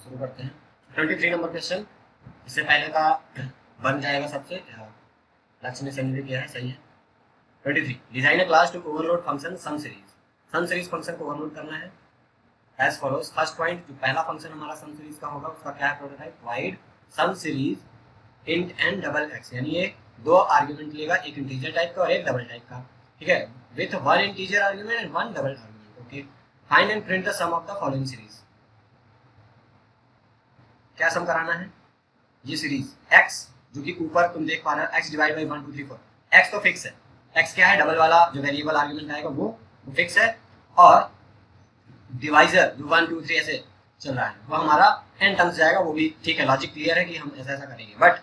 शुरू करते हैं 23 नंबर क्वेश्चन। इससे पहले का बन जाएगा सबसे, लक्ष्य ने सेंड भी किया है, सही है। 23 design a class to overload function sum series function को ओवरलोड करना है एज फॉलोज। फर्स्ट पॉइंट, जो पहला फंक्शन हमारा सम सीरीज का होगा उसका क्या है, prototype void sum series int and double x, यानी ये दो आर्ग्यूमेंट लेगा, एक इंटीजर टाइप का और एक डबल टाइप का, ठीक है, with one integer argument and one double argument. Okay, find and print the sum of the following series. क्या सम कराना है, ये सीरीज x जो कि ऊपर तुम देख पा रहे हो x डिवाइड बाई 1 2 3 4, x तो फिक्स है, x क्या है, डबल वाला जो वेरिएबल आर्गुमेंट आएगा वो फिक्स है, और डिवाइजर जो 1 2 3 ऐसे चल रहा है वो हमारा n टर्म्स जाएगा, वो भी ठीक है, लॉजिक क्लियर है कि हम ऐसा ऐसा करेंगे, बट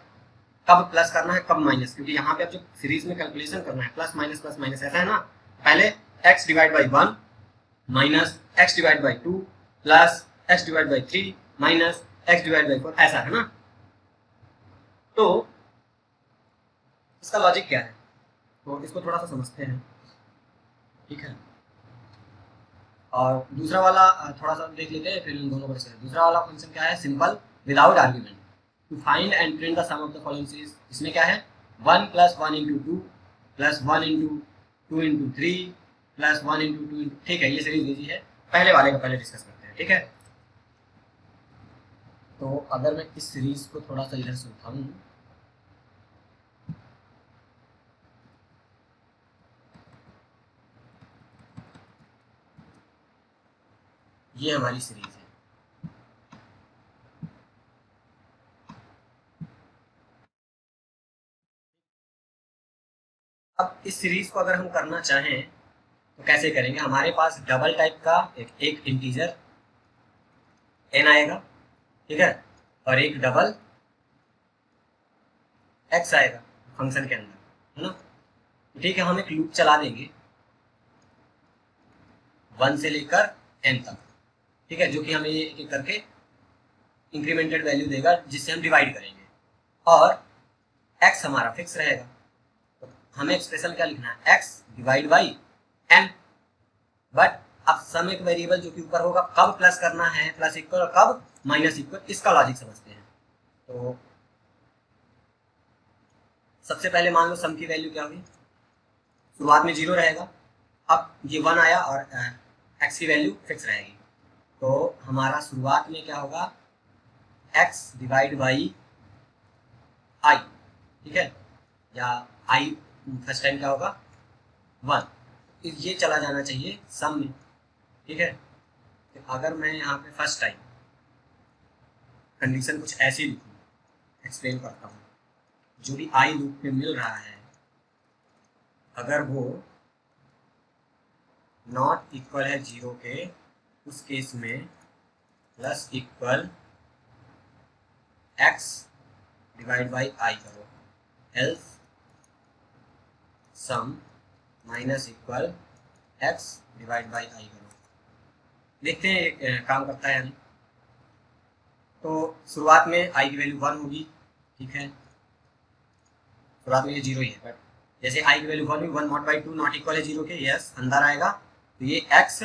कब प्लस करना है कब माइनस, क्योंकि यहाँ पे अब जो सीरीज में कैलकुलेशन करना है प्लस माइनस ऐसा है ना, पहले x divide by 1 minus x divide by 2 plus x divide by 3 minus x divide by 4, ऐसा है ना। तो इसका लॉजिक क्या है, तो इसको थोड़ा सा समझते हैं, ठीक है। और दूसरा वाला थोड़ा सा देख लेते हैं, फिर इन दोनों को डिस्कस। दूसरा वाला फंक्शन क्या है, simple without argument to find and print the sum of the following series. इसमें क्या है, 1 plus 1 into 2 plus 1 into 2 into 3 plus 1 into 2 into, ठीक है, ये सीरीज इजी है, पहले वाले का पहले डिस्कस करते हैं, ठीक है। तो अगर मैं इस सीरीज को थोड़ा सा इधर से उठाऊं, ये हमारी सीरीज है, अब इस सीरीज को अगर हम करना चाहें तो कैसे करेंगे, हमारे पास डबल टाइप का एक इंटीजर n आएगा, ठीक है, और एक डबल x आएगा फंक्शन के अंदर, है ना। ठीक है, हम एक लूप चला देंगे 1 से लेकर n तक, ठीक है, जो कि हमें एक एक करके इंक्रीमेंटेड वैल्यू देगा जिससे हम डिवाइड करेंगे, और x हमारा फिक्स रहेगा। तो हमें एक्सप्रेशन क्या लिखना है, x divide by n, but अब सम एक वेरिएबल जो कि ऊपर होगा कब प्लस करना है प्लस इक्वल और कब माइनस इक्वल, इसका लॉजिक समझते हैं। तो सबसे पहले मान लो सम की वैल्यू क्या होगी, शुरुआत में 0 रहेगा, अब ये 1 आया और x की वैल्यू फिक्स रहेगी, तो हमारा शुरुआत में क्या होगा, x डिवाइड बाई i, ठीक है, या i फर्स्ट टाइम क्या होगा 1, ये चला जाना चाहिए सम में, ठीक है। तो अगर मैं यहाँ पे फर्स्ट टाइम कंडीशन कुछ ऐसी लिखूँ, एक्सप्लेन करता हूँ, जो भी आई लूप में मिल रहा है अगर वो नॉट इक्वल है 0 के, उस केस में plus equal x divide by I करो, else sum minus equal x divide by I करो, देखते हैं काम करता है या नहीं। तो शुरुआत में i की वैल्यू 1 होगी, ठीक है, शुरुआत में ये 0 ही है, बट जैसे i की वैल्यू 1 हुई, 1 मॉड बाई 2 नॉट इक्वल है 0 के, यस अंदर आएगा, तो ये x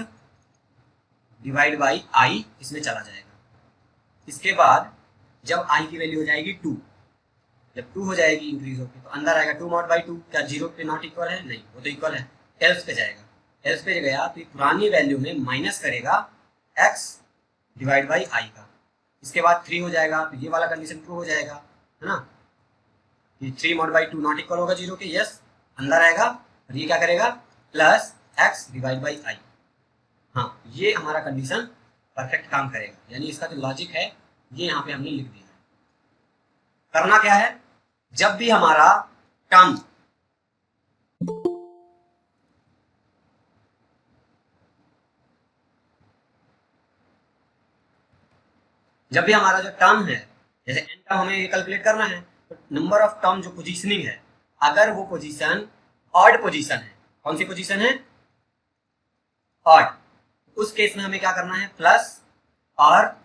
डिवाइड बाई i इसमें चला जाएगा। इसके बाद जब i की वैल्यू हो जाएगी 2, जब 2 हो जाएगी इंक्रीज होकर, तो अंदर आएगा 2 मॉड बाई 2, क्या 0 पे नॉट इक्वल है, नहीं, वो तो इक्वल है, एल्स पे जाएगा, एल्स पे गया तो पुरानी वैल्यू में माइनस करेगा x डिवाइड बाई आई का, इसके बाद 3 हो जाएगा, तो ये वाला कंडीशन ट्रू हो जाएगा, है ना, ये 3 मॉड बाई 2 नॉट इक्वल होगा 0 के, यस अंदर आएगा, और ये क्या करेगा प्लस x डिवाइड बाई आई। हाँ, ये हमारा कंडीशन परफेक्ट काम करेगा, यानी इसका जो लॉजिक है ये यहाँ पे हमने लिख दिया है। करना क्या है, जब भी हमारा टर्म जो टर्म है, जैसे n टर्म हमें कैलकुलेट करना है, तो नंबर ऑफ टर्म जो पोजीशनिंग है, अगर वो पोजीशन ऑड पोजीशन है, कौन सी पोजीशन है, ऑड, उस केस में हमें क्या करना है प्लस, और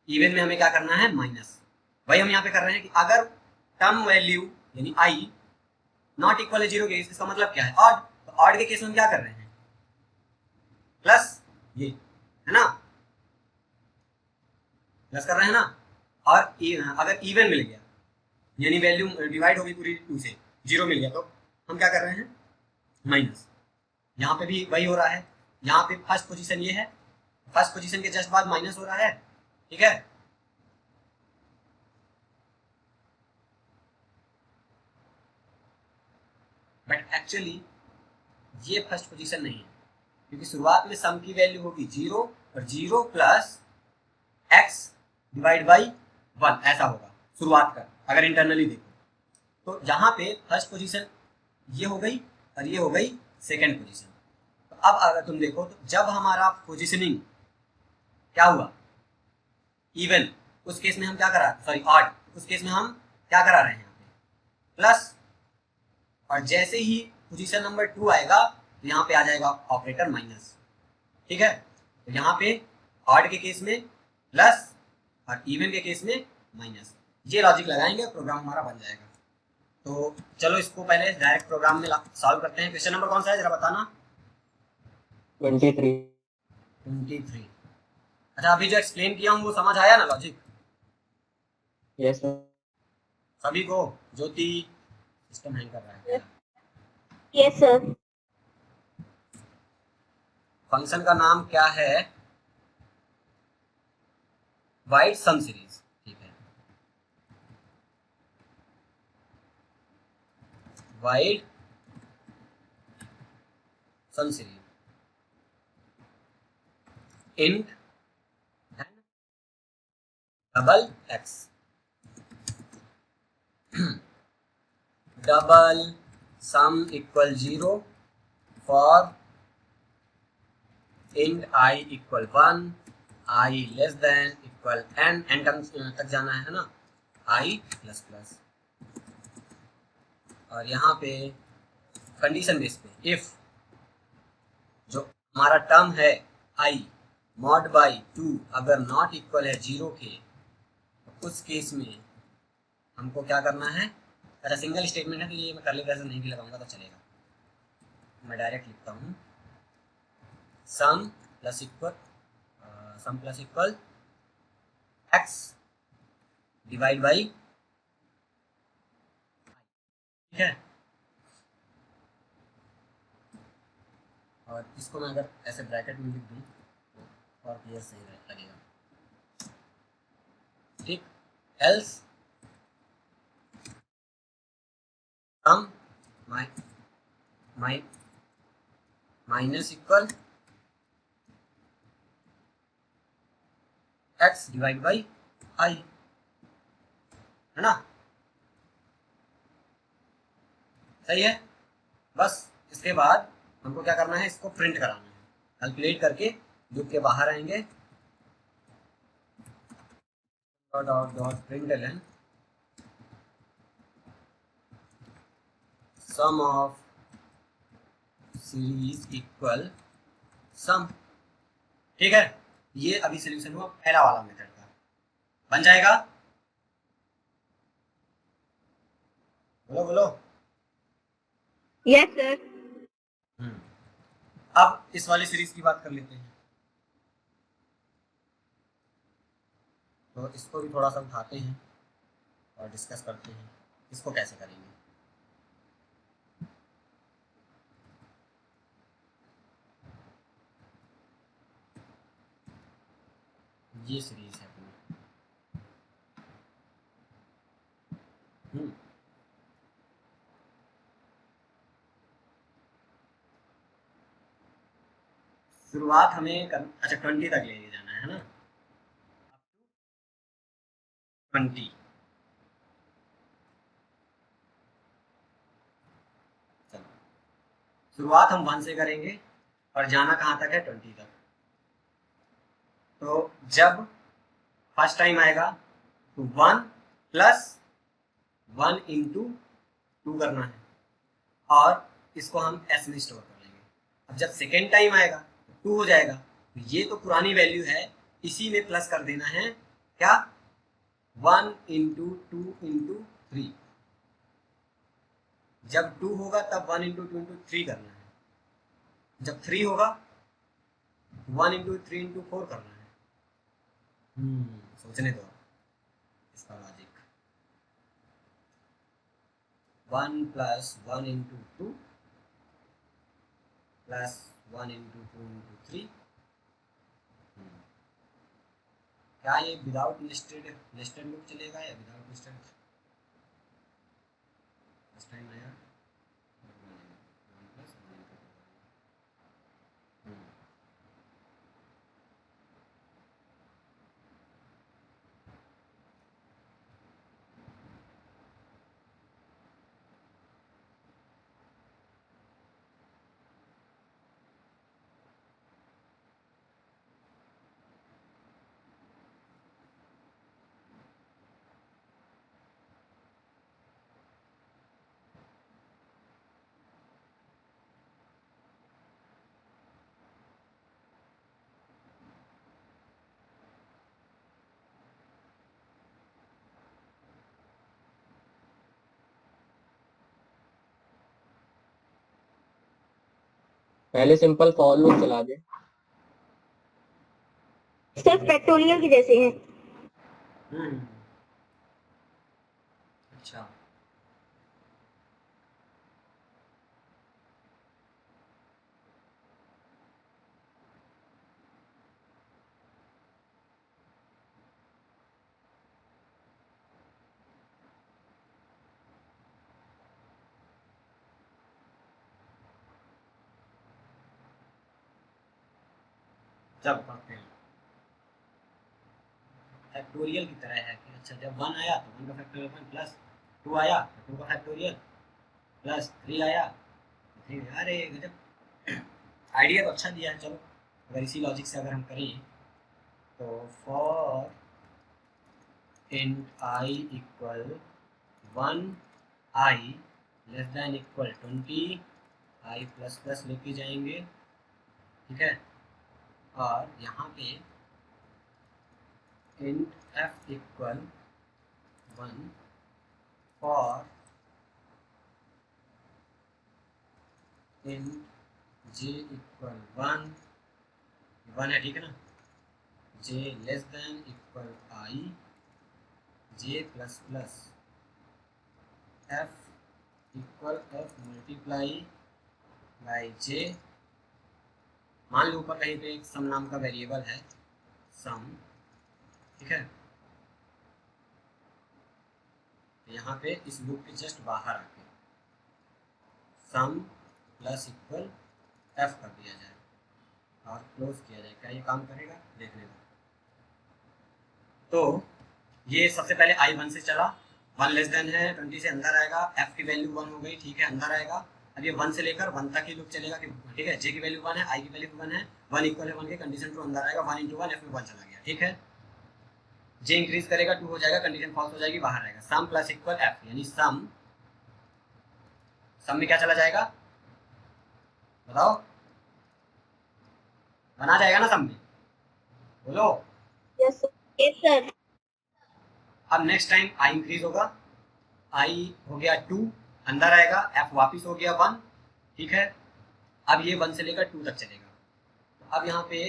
इवन में हमें क्या करना है माइनस। वही हम यहाँ पे कर रहे हैं कि अगर टर्म वैल्यू यानी i नॉट इक्वल है 0 के, इसका मतलब क्या है ऑड, तो ऑड के केस में हम क्या कर रहे हैं प्लस, ये है ना, प्लस कर रहे हैं ना, और अगर इवन मिल गया यानी वैल्यू डिवाइड होगी पूरी 2 से, 0 मिल गया तो हम क्या कर रहे हैं, माइनस। यहाँ पे भी वही हो रहा है, यहाँ पे फर्स्ट पोजीशन ये है, फर्स्ट पोजीशन के जस्ट बाद माइनस हो रहा है, ठीक है। बट एक्चुअली ये फर्स्ट पोजीशन नहीं है, क्योंकि शुरुआत में सम की वैल्यू होगी 0 और 0 प्लस x डिवाइड बाई 1 ऐसा होगा शुरुआत का, अगर इंटरनली देखो तो यहाँ पे फर्स्ट पोजीशन ये हो गई और ये हो गई सेकेंड पोजीशन। तो अब अगर तुम देखो तो जब हमारा पोजीशनिंग क्या हुआ, इवन, उस केस में हम क्या करा, सॉरी ऑड, उस केस में हम क्या करा रहे हैं यहाँ पे प्लस, और जैसे ही पोजीशन नंबर 2 आएगा तो यहाँ पे आ जाएगा ऑपरेटर माइनस, ठीक है। तो यहाँ पे ऑड के केस में प्लस और इवन के केस में माइनस, ये लॉजिक लगाएंगे प्रोग्राम हमारा बन जाएगा। तो चलो इसको पहले डायरेक्ट प्रोग्राम में सॉल्व करते हैं। क्वेश्चन नंबर कौन सा है जरा बताना। 23। अच्छा, अभी जो एक्सप्लेन किया हूँ वो समझ आया ना लॉजिक? Yes sir. सभी को? ज्योति, सिस्टम हैंग कर रहा है। Yes sir. फंक्शन का नाम क्या है? वाइड सम सीरीज, ठीक है। Void sum series int double x, double sum equal 0 for int I equal 1, I less than equal n, n तक जाना है ना, आई प्लस प्लस। और यहाँ पे कंडीशन बेस पे इफ जो हमारा टर्म है आई मॉड बाई 2 अगर नॉट इक्वल है 0 के, तो उस केस में हमको क्या करना है। अच्छा, सिंगल स्टेटमेंट है तो ये मैं कर्ली ब्रैकेट नहीं भी लगाऊंगा तो चलेगा, मैं डायरेक्ट लिखता हूँ sum plus equal x divide by, ठीक है। और इसको मैं अगर ऐसे ब्रैकेट में लिख दूँ तो और क्लियर सही लगेगा, ठीक। Else sum minus equal x divide by I, है ना, सही है। बस इसके बाद हमको क्या करना है, इसको प्रिंट कराना है, कैलकुलेट करके लूप के बाहर आएंगे, dot println sum of series equal sum, ठीक है। ये अभी सोल्यूशन हुआ पहला वाला मेथड का, बन जाएगा। बोलो बोलो। Yes sir. अब इस वाली सीरीज की बात कर लेते हैं, तो इसको भी थोड़ा सा उठाते हैं और डिस्कस करते हैं इसको कैसे करेंगे। ये सीरीज है अपनी, शुरुआत हमें अच्छा 20 तक ले जाना है ना, 20। चलो शुरुआत हम 1 से करेंगे और जाना कहाँ तक है, 20 तक। तो जब फर्स्ट टाइम आएगा तो 1 प्लस 1 इंटू 2 करना है और इसको हम एस में स्टोर कर लेंगे। अब जब सेकेंड टाइम आएगा तो 2 हो जाएगा, तो ये तो पुरानी वैल्यू है, इसी में प्लस कर देना है क्या, 1 इंटू 2 इंटू 3। जब 2 होगा तब 1 इंटू 2 इंटू 3 करना है, जब 3 होगा 1 इंटू 3 इंटू 4 करना है, सोचने दो इसका logic. 1 plus 1 into 2 plus 1 into 2 into 3। क्या ये विदाउट नेस्टेड नेस्टेड लूप चलेगा या विदाउट नेस्टेड? फर्स्ट टाइम आया 1 प्लस 1 इंटू 2। पहले सिंपल फॉर लूप चला दे। सर फैक्टोरियल के जैसे हैं। अच्छा जब पढ़ते हैं फैक्टोरियल की तरह है कि अच्छा जब 1 आया तो 1 का फैक्टोरियल 1 प्लस 2 आया तो 2 का फैक्टोरियल प्लस 3 आया तो 3। अरे गजब आइडिया तो अच्छा दिया है। चलो अगर इसी लॉजिक से अगर हम करें तो for int I equal 1 I less than equal 20 I plus plus लेके जाएंगे, ठीक है। और यहाँ पे int F equal 1 for int J equal 1 है, ठीक है ना। J less than equal I J plus plus F equal F multiply by J. मान लो ऊपर कहीं पे एक सम नाम का वेरिएबल है सम, ठीक है। यहाँ पे इस लूप के जस्ट बाहर आके सम प्लस इक्वल एफ कर दिया जाए और क्लोज किया जाए। क्या ये काम करेगा देखने दो। तो ये सबसे पहले आई 1 से चला, 1 लेस देन है 20 से अंदर आएगा, एफ की वैल्यू 1 हो गई, ठीक है, अंदर आएगा। अब ये 1 से लेकर 1 तक ही लूप चलेगा, ठीक है। जे की वैल्यू 1 है, आई की वैल्यू 1 है, 1 इक्वल है 1 के, कंडीशन ट्रू अंदर आएगा, 1 इंटू 1 एफ में 1 चला गया, ठीक है। जे इंक्रीज करेगा 2 हो जाएगा, कंडीशन फॉल्स हो जाएगी, बाहर आएगा। सम प्लस इक्वल एफ यानी सम में क्या चला जाएगा बताओ, बना जाएगा ना सम में, बोलो। Yes sir. अब नेक्स्ट टाइम आई इंक्रीज होगा, आई हो गया 2 अंदर आएगा, एफ वापिस हो गया 1, ठीक है। अब ये 1 से लेकर 2 तक चलेगा। तो अब यहाँ पे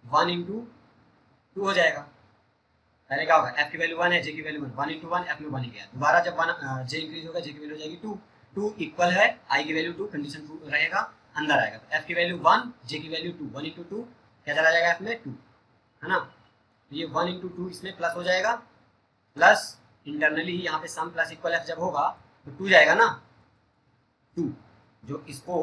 1 इंटू 2 हो जाएगा। पहले क्या होगा, एफ की वैल्यू 1 है, जे की वैल्यू 1, 1 इंटू 1 एफ में 1 ही गया। दोबारा जब 1 जे इंक्रीज होगा, जे की वैल्यू हो जाएगी 2, 2 इक्वल है आई की वैल्यू 2, कंडीशन ट्रू रहेगा, अंदर आएगा। तो एफ की वैल्यू 1, जे की वैल्यू 2, 1 इंटू 2 क्या चला जाएगा एफ में 2, है ना। तो ये 1 इंटू 2 इसमें प्लस हो जाएगा, प्लस इंटरनली यहाँ पे सम प्लस इक्वल एफ जब होगा तो 2 जाएगा ना, 2 जो इसको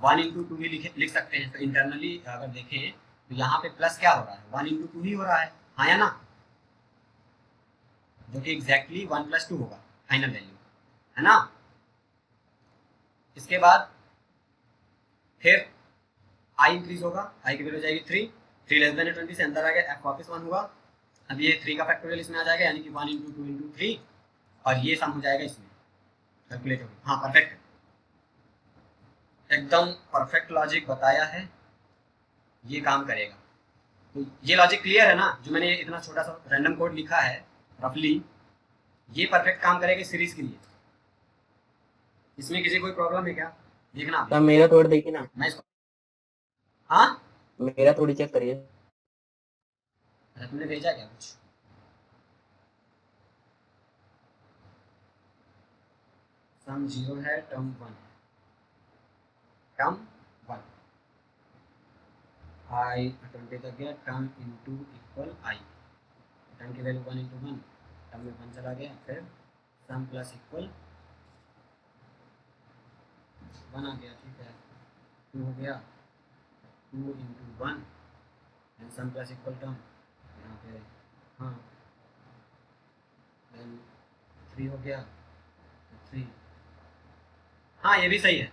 1 इंटू 2 भी लिख सकते हैं। तो इंटरनली अगर देखें तो यहाँ पे प्लस क्या हो रहा है, 1 इंटू 2 ही हो रहा है, हाँ या ना, जो कि एग्जैक्टली 1 प्लस 2 होगा फाइनल वैल्यू, है ना। इसके बाद फिर आई इंक्रीज होगा, आई की वैल्यू हो जाएगी 3, 3 लेस देन 20 से अंदर आ गया, एफ वापस 1 हुआ। अब ये 3 का फैक्टोरियल इसमें आ जाएगा, यानी कि 1 इंटू 2 इंटू 3, और ये सम हो जाएगा इसमें कैलकुलेट होगा। हाँ परफेक्ट, एकदम परफेक्ट लॉजिक बताया है, ये काम करेगा। तो ये लॉजिक क्लियर है ना, जो मैंने इतना छोटा सा रैंडम कोड लिखा है रफली, ये परफेक्ट काम करेगा सीरीज के लिए। इसमें किसी कोई प्रॉब्लम है क्या, देखना तब मेरा थोड़ा देखिए ना, मैं इसको, हाँ मेरा थोड़ी चेक करिए। तुमने भेजा क्या कुछ? सम 0 है, टर्म 1 है, टर्म 1 आई 20 तक गया, टर्म इंटू इक्वल आई, टर्म की वैल्यू 1 इंटू 1, टर्म में 1 चला गया, फिर सम प्लस इक्वल 1 आ गया, ठीक है, 2 हो गया, 2 into 1 and sum plus equal term यहाँ पे, हाँ, देन 3 हो गया, 3, हाँ ये भी सही है।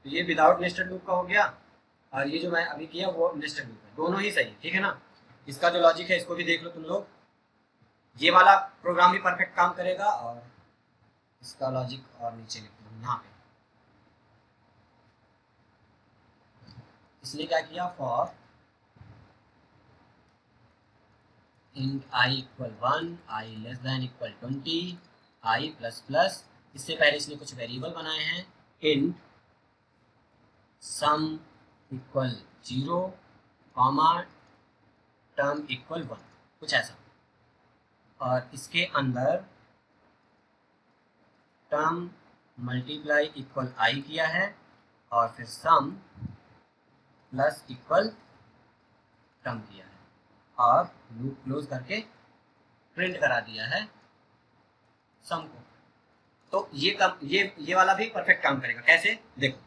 तो ये विदाउट नेस्टेड लूप का हो गया, और ये जो मैं अभी किया वो नेस्टेड लूप है, दोनों ही सही है, ठीक है ना। इसका जो लॉजिक है इसको भी देख लो तुम लोग, ये वाला प्रोग्राम भी परफेक्ट काम करेगा, और इसका लॉजिक और नीचे लिखता हूँ यहाँ पे, इसलिए क्या किया, for int i equal 1, i less than equal 20, i plus plus, इससे पहले इसने कुछ वेरिएबल बनाए हैं, int सम इक्वल 0, कॉमा टर्म इक्वल 1, कुछ ऐसा, और इसके अंदर टर्म मल्टीप्लाई इक्वल आई किया है, और फिर सम प्लस इक्वल टर्म किया है, और लूप क्लोज करके प्रिंट करा दिया है सम को। तो ये वाला भी परफेक्ट काम करेगा, कैसे देखो,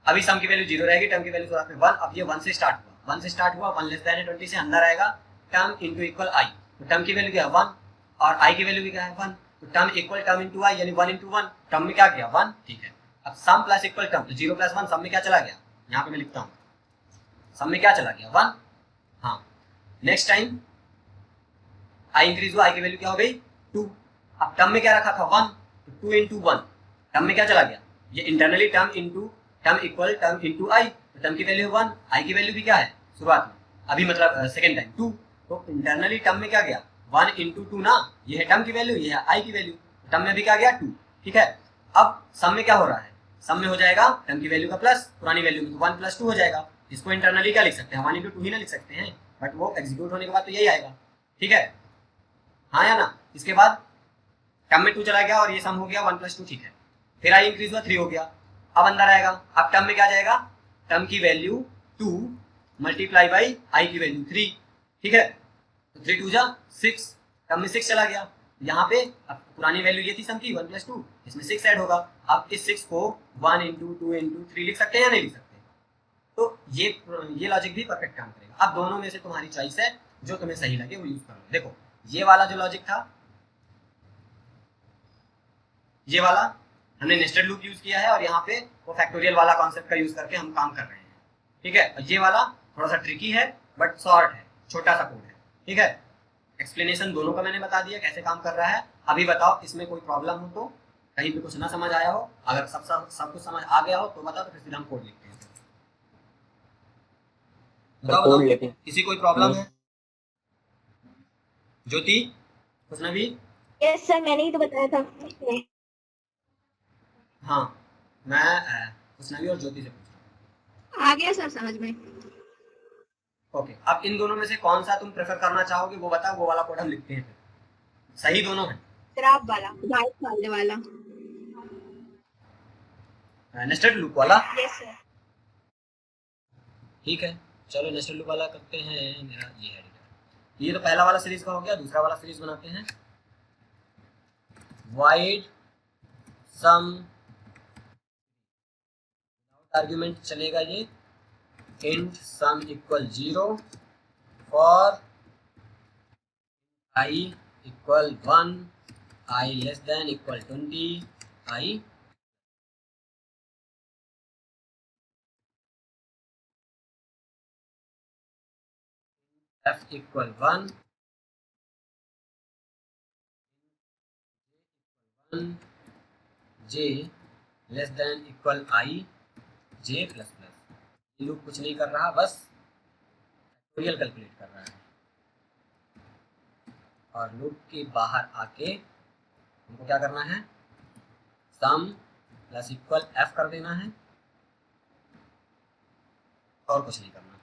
अभी सम की वैल्यू 0 रहेगी, टर्म की वैल्यू शुरुआत में 1, अब ये 1 से स्टार्ट हुआ, 1 से स्टार्ट हुआ, 1 लेस देन 20 से अंदर आएगा, टर्म इंटू इक्वल आई, तो टर्म की वैल्यू क्या है 1, और आई की वैल्यू भी क्या है 1, तो टर्म इक्वल टर्म इंटू आई, यानी 1 इंटू 1, टर्म में क्या किया 1, ठीक है। अब सम प्लस इक्वल टर्म, तो 0 प्लस 1 सम में क्या चला गया, यहाँ पे मैं लिखता हूँ, सम में क्या चला गया 1, हाँ, नेक्स्ट टाइम आई इंक्रीज हुआ, आई की वैल्यू क्या हो गई 2, अब टर्म में क्या रखा था 1, तो 2 इंटू 1, टर्म में क्या चला गया, ये internally term into term equal term into I, तो टर्म की वैल्यू 1, आई की वैल्यू भी क्या है शुरुआत में, अभी मतलब सेकेंड टाइम 2, तो इंटरनली टर्म में क्या गया 1 इंटू 2 ना, ये है टर्म की वैल्यू, ये है आई की वैल्यू, टर्म में भी क्या गया 2, ठीक है। अब सम में क्या हो रहा है, सम में हो जाएगा टर्म की वैल्यू का प्लस पुरानी वैल्यू में, तो 1 प्लस 2 हो जाएगा, इसको इंटरनली क्या लिख सकते हैं 1 इंटू 2 ही ना लिख सकते हैं, बट वो एग्जीक्यूट होने के बाद तो यही आएगा, ठीक है, हाँ या ना। इसके बाद टर्म में 2 चला गया और ये सम हो गया 1 प्लस 2, ठीक है, फिर आई इंक्रीज हुआ 3 हो गया, अब अंदर आएगा, अब टर्म में क्या जाएगा, टर्म की वैल्यू 2 मल्टीप्लाई बाई आई की वैल्यू 3, ठीक है, तो 3 2 जा 6, टर्म में 6 चला गया, यहाँ पे अब पुरानी वैल्यू ये थी सम की 1 प्लस 2, इसमें 6 ऐड होगा, अब इस 6 को 1 इंटू 2 इंटू 3 लिख सकते हैं या नहीं लिख सकते, तो ये लॉजिक भी परफेक्ट काम करेगा। अब दोनों में से तुम्हारी चॉइस है, जो तुम्हें सही लगे वो यूज कर लो। देखो ये वाला जो लॉजिक था, ये वाला हमने नेस्टेड लूप यूज किया है, और यहाँ पे वो फैक्टोरियल वाला कॉन्सेप्ट का यूज करके हम काम कर रहे हैं, ठीक है। ये वाला थोड़ा सा ट्रिकी है बट शॉर्ट है, छोटा सा कोड है, ठीक है। एक्सप्लेनेशन दोनों का मैंने बता दिया कैसे काम कर रहा है। अभी बताओ इसमें कोई प्रॉब्लम हो तो, कहीं पे कुछ ना समझ आया हो, अगर सब कुछ समझ आ गया हो तो बताओ, तो फिर सीधा हम कोड लिखते हैं। बताओ कोड बताओ लिखें। किसी कोई प्रॉब्लम है? ज्योति कुछ ना भी? यस सर, मैंने ही तो बताया था। हाँ मैं उसनवी और ज्योति से पूछ रहा हूँ। आ गया सर समझ में। ओके, अब इन दोनों में से कौन सा तुम प्रेफर करना चाहोगे वो बताओ, वो वाला कोड हम लिखते हैं फिर। सही दोनों है, शराब वाला, गाइस डालने वाला। नेस्टेड लूप वाला, यस सर। ठीक है। चलो नेस्टेड लूप वाला करते हैं, मेरा ये है एडिटर। ये तो पहला वाला सीरीज का हो गया, दूसरा वाला सीरीज बनाते हैं। वाइड सम आर्ग्यूमेंट चलेगा ये, int some equal 0 for I equal 1, I less than equal 20, I F equal 1, J less than equal I, J plus plus. Loop कुछ नहीं कर रहा, बस फैक्टोरियल कैलकुलेट कर रहा है, और लूप के बाहर आके हमको क्या करना है, सम प्लस इक्वल एफ कर देना है, और कुछ नहीं करना।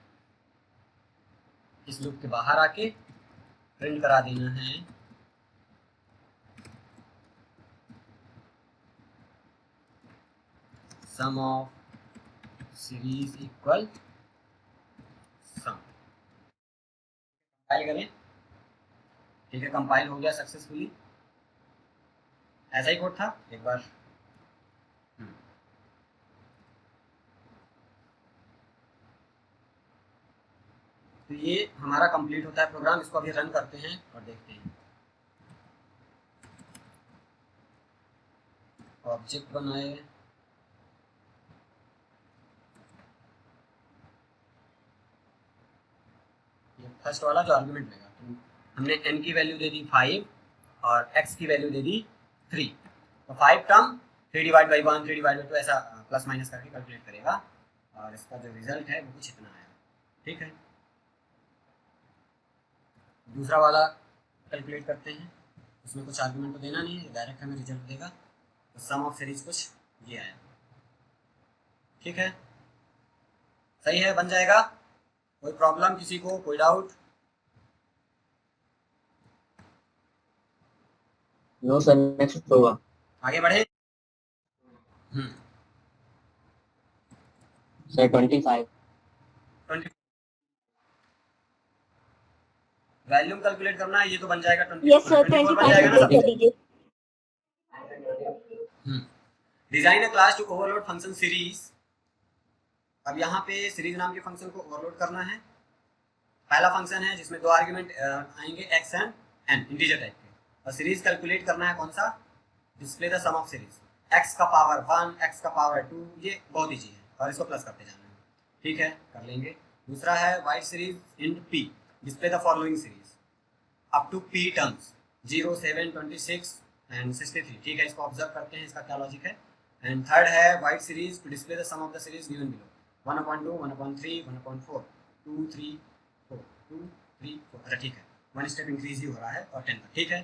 इस लूप के बाहर आके प्रिंट करा देना है sum of series equal sum. Compile करें, ठीक है, कंपाइल हो गया सक्सेसफुली। ऐसा ही कोड था एक बार। तो ये हमारा कंप्लीट होता है प्रोग्राम। इसको अभी रन करते हैं और देखते हैं। ऑब्जेक्ट बनाए, ये फर्स्ट वाला जो आर्गुमेंट लेगा, तो हमने n की वैल्यू दे दी 5 और x की वैल्यू दे दी 3। तो 5 term 3 divide by 1, 3 divide by 2 ऐसा प्लस माइनस करके कैलकुलेट करेगा और इसका जो रिजल्ट है वो कुछ इतना आएगा। ठीक है, दूसरा वाला कैलकुलेट करते हैं। उसमें कुछ आर्गुमेंट तो देना नहीं है, डायरेक्ट हमें रिजल्ट देगा। तो सम ऑफ सीरीज कुछ ये आया। ठीक है, सही है, बन जाएगा। कोई प्रॉब्लम किसी को, कोई डाउट? नो सर, नेक्स्ट होगा। आगे बढ़े। सर 25। 20 वैल्यूम कैलकुलेट करना है, ये तो बन जाएगा 20। यस सर, 24 बन 25 जाएगा ना कैलकुलेट सबसे। कर दीजिए। Design a class to overload function series. अब यहाँ पे सीरीज नाम के फंक्शन को ओवरलोड करना है। पहला फंक्शन है जिसमें दो आर्गुमेंट आएंगे x and n, integer type के। और सीरीज कैलकुलेट करना है कौन सा? Display the sum of series. x का पावर 1, x का पावर 2, ये बहुत ईजी है और इसको प्लस करते जाना है। ठीक है, कर लेंगे। दूसरा है wide series in p, display the following series up to p terms 0, 7, 26 and 63। ठीक है, इसको ऑब्जर्व करते हैं इसका क्या लॉजिक है। एंड थर्ड है wide series to display the sum of the series given below 1/2, 1/3, 1/4, 2, 3, 4, 2, 3, 4। अच्छा ठीक है, 1 स्टेप इंक्रीज ही हो रहा है और 10 पर। ठीक है,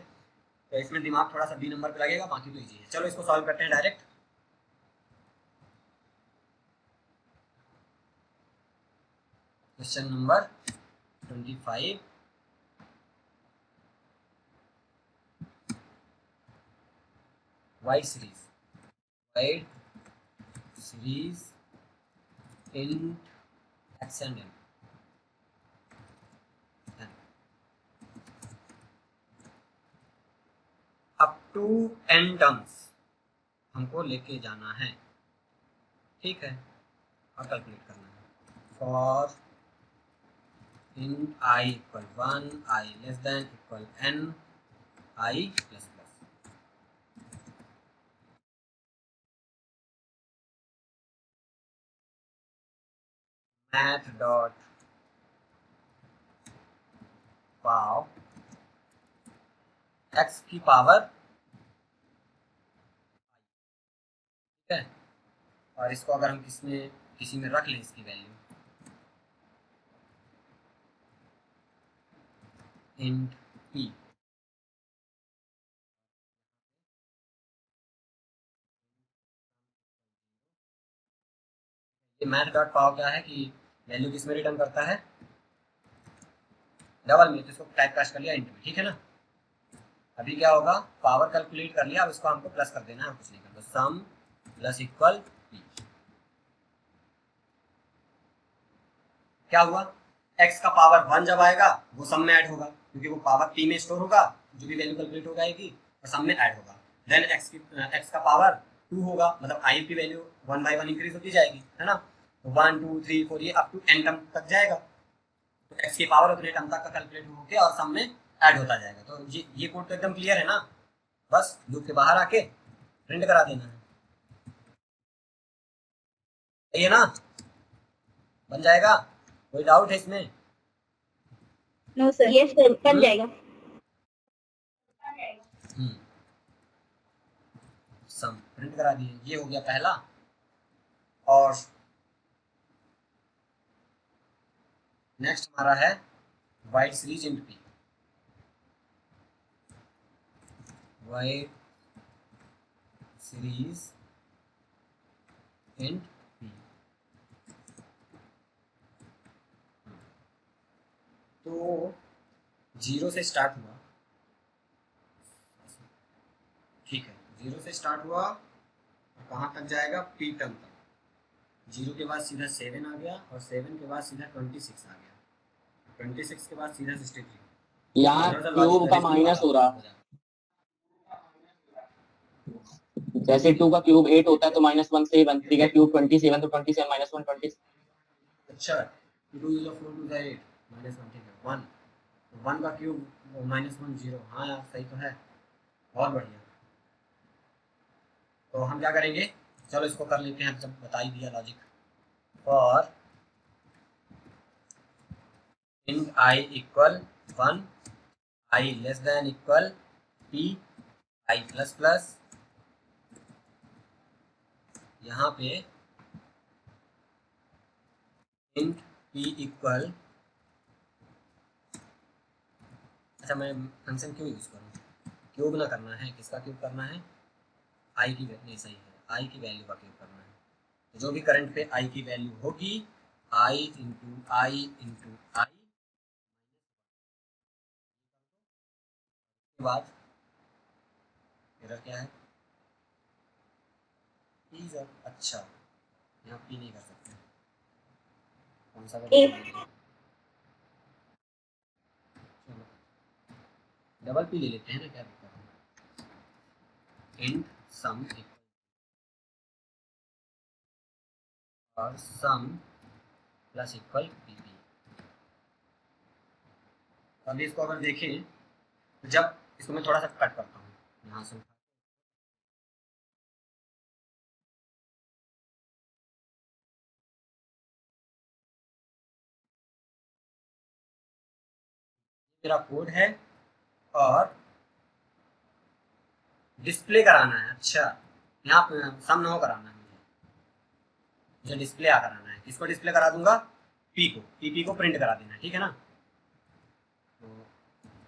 तो इसमें दिमाग थोड़ा सा बी नंबर पे लगेगा, बाकी तो इजी है। चलो इसको सॉल्व करते हैं direct. Question number 25, wide series, wide series in x and n up to n terms हमको लेके जाना है। ठीक है, और कैलकुलेट करना है। For in i equal 1, i less than equal n, i plus plus. Math dot pav x की पावर, ठीक है, और इसको अगर हम किसी में रख लें इसकी वैल्यू इंट p, ये मैथ डॉट पाव क्या है कि वैल्यू किस में रिटर्न करता है? डबल में। तो इसको टाइप कास्ट कर लिया इंट में। ठीक है ना, अभी क्या होगा, पावर कैलकुलेट कर लिया, अब इसको हमको प्लस कर देना है, कुछ नहीं करना। सम प्लस इक्वल p। क्या हुआ, x का पावर 1 जब आएगा वो सम में ऐड होगा, क्योंकि वो पावर p में स्टोर होगा, जो भी वैल्यू कैलकुलेट हो जाएगी और सम में ऐड होगा। देन x का पावर 2 होगा, मतलब i की वैल्यू 1 बाई 1 इंक्रीज होती जाएगी, है ना। तो 1, 2, 3, 4 ये अप टू n टर्म तक जाएगा। तो x की पावर उतने टर्म तक का कैलकुलेट होके और सम में ऐड होता जाएगा। तो ये कोड तो एकदम क्लियर है ना। बस लूप के बाहर आके प्रिंट करा देना है, सही है ना, बन जाएगा। कोई डाउट है इसमें? No sir. यस सर, बन जाएगा। सम प्रिंट करा दिए, ये हो गया पहला। और नेक्स्ट हमारा है wide series int P. Wide series int P. तो 0 से स्टार्ट हुआ, ठीक है, 0 से स्टार्ट हुआ और कहाँ तक जाएगा, पी टर्म तक। 0 के बाद सीधा 7 आ गया और 7 के बाद सीधा 26 आ गया, 26 के बाद सीधा 63। यहाँ क्यूब का माइनस हो रहा, जैसे 2 का क्यूब 8 होता है तो -1 से 1, 3 का क्यूब 27 तो 27 -1 20। अच्छा, 2 is 4 to the 8 -1, ठीक है, 1, 1 का क्यूब -1 0। हाँ यार सही तो है, बहुत बढ़िया। तो हम क्या करेंगे, चलो इसको कर लेते हैं, जब बता ही दिया logic. For int I equal 1, I less than equal p I plus plus, यहाँ पे int p इक्वल, अच्छा मैं फंक्शन क्यों यूज़ करूँ, क्यूब ना करना है, किसका क्यूब करना है, आई की वैल्यू, सही है, आई की वैल्यू का क्यूब करना है। तो जो भी करंट पे आई की वैल्यू होगी, आई इंटू आई इंटू आई के बाद एरर क्या है, पी सर, अच्छा यहाँ पी नहीं कर सकते, कौन सा वैल्यू, चलो डबल पी ले लेते हैं ना, क्या दिक्कत है। इंट सम और सम प्लस इक्वल पी पी। अभी इसको अगर देखें तो जब इसको मैं थोड़ा सा कट करता हूँ यहाँ से, मेरा कोड है और डिस्प्ले कराना है, अच्छा यहाँ पे सम नो कराना है मुझे डिस्प्ले आ कराना है, किसको डिस्प्ले करा दूंगा, पी को, पी को प्रिंट करा देना है, ठीक है ना। तो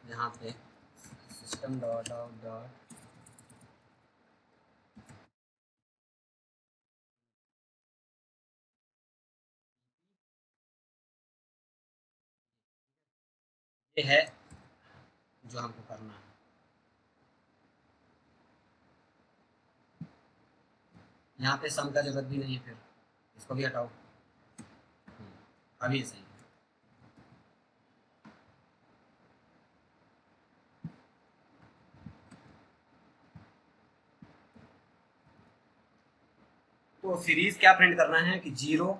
यहाँ पे सिस्टम डॉट आउट डॉट ये है जो हमको करना है। यहाँ पे सम का जरूरत भी नहीं है, फिर इसको भी हटाओ, अभी सही है। तो सीरीज क्या प्रिंट करना है कि 0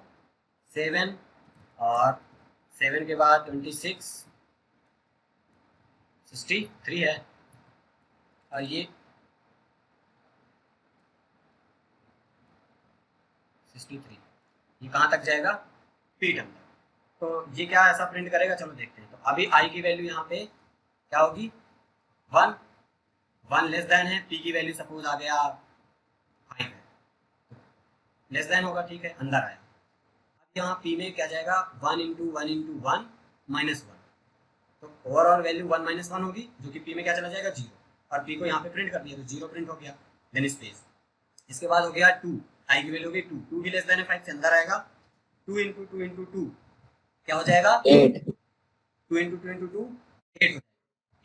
7 और 7 के बाद 26 63 है, और ये 63, ये कहाँ तक जाएगा, पी टर्म तक। तो ये क्या ऐसा प्रिंट करेगा, चलो देखते हैं। तो अभी आई की वैल्यू यहाँ पे क्या होगी, 1, 1 लेस देन है, पी की वैल्यू सपोज आ गया 5 है, लेस देन होगा, ठीक है, अंदर आया। अब यहाँ पी में क्या जाएगा, 1 इंटू 1 इंटू 1 माइनस 1, तो ओवरऑल वैल्यू 1 माइनस 1 होगी, जो कि पी में क्या चला जाएगा, 0, और पी को यहाँ पे प्रिंट कर दिया तो 0 प्रिंट हो गया, देन स्पेस। इसके बाद हो गया 2, आई की वैल्यू हो गई 2, 2 भी लेस देन है 5 से अंदर आएगा, 2 इंटू 2 इंटू 2 क्या हो जाएगा, 8, 2 इंटू 2 इंटू 2 8,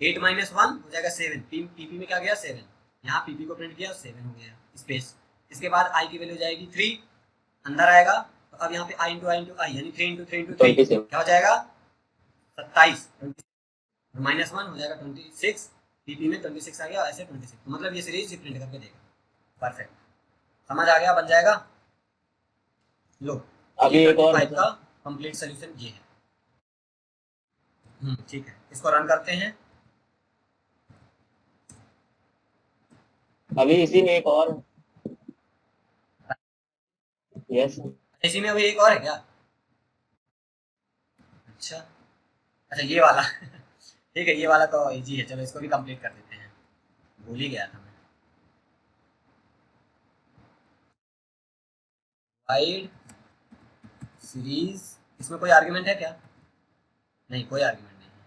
8 माइनस 1 हो जाएगा 7, पीपी में क्या गया 7, यहाँ पीपी को प्रिंट किया 7 हो गया स्पेस। इसके बाद आई की वैल्यू जाएगी 3, अंदर आएगा, तो अब यहाँ पे आई इंटू आई यानी 3 इंटू 3 इंटू 3 क्या हो जाएगा 27, माइनस 1 हो जाएगा 26, पीपी में 26 आ गया, ऐसे 26, मतलब ये सीरीज प्रिंट करके देगा। परफेक्ट, समझ आ गया, बन जाएगा। लो अभी एक और का कंप्लीट सोल्यूशन ये है। ठीक है, इसको रन करते हैं। अभी इसी में एक और, यस इसी में अभी एक और है क्या, अच्छा अच्छा ये वाला ठीक है, ये वाला तो इजी है, चलो इसको भी कंप्लीट कर देते हैं, भूल ही गया था मैं। वाइड सीरीज, इसमें कोई आर्गुमेंट है क्या, नहीं कोई आर्गुमेंट नहीं है,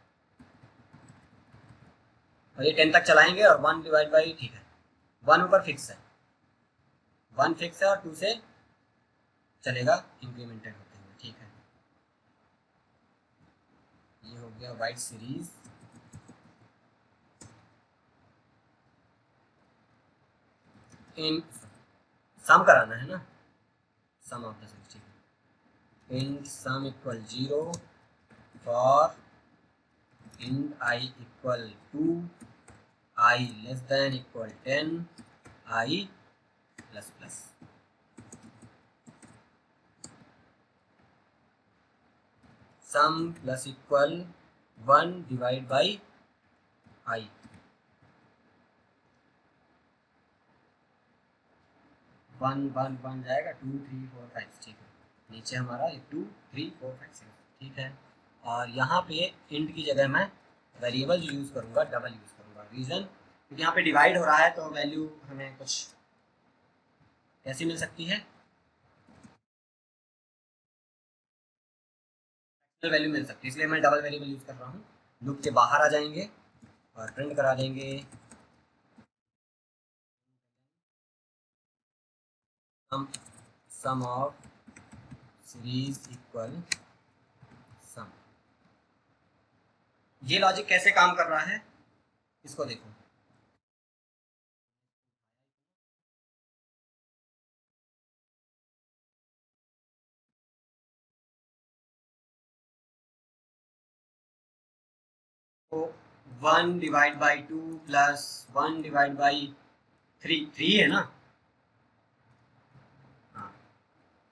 और ये 10 तक चलाएंगे और 1 डिवाइड बाई, ठीक है, 1 ऊपर फिक्स है, 1 फिक्स है और 2 से चलेगा इंक्रीमेंटेड होते हुए, ठीक है। ये हो गया वाइड सीरीज इन सम कराना है ना, सम ऑफ द सीरीज, ठीक है। Int sum equal 0 for int I equal 2, I less than equal 10, I plus plus। sum plus equal 1 divide by I, 1 जाएगा 2 3 4 5, ठीक है। नीचे हमारा 2 3 4 5 6, ठीक है। और यहाँ पे इंट की जगह मैं वेरिएबल जो यूज़ करूँगा डबल यूज़ करूँगा। रीज़न क्योंकि यहाँ पे डिवाइड हो रहा है तो वैल्यू हमें कुछ कैसी मिल सकती है, वैल्यू मिल सकती है, इसलिए मैं डबल वेरिएबल यूज़ कर रहा हूँ। लूप के बाहर आ जाएंगे और प्रिंट करा देंगे सम ऑफ सीरीज इक्वल सम। ये लॉजिक कैसे काम कर रहा है इसको देखो। तो 1 divide by 2 plus 1 divide by 3 है ना, हाँ,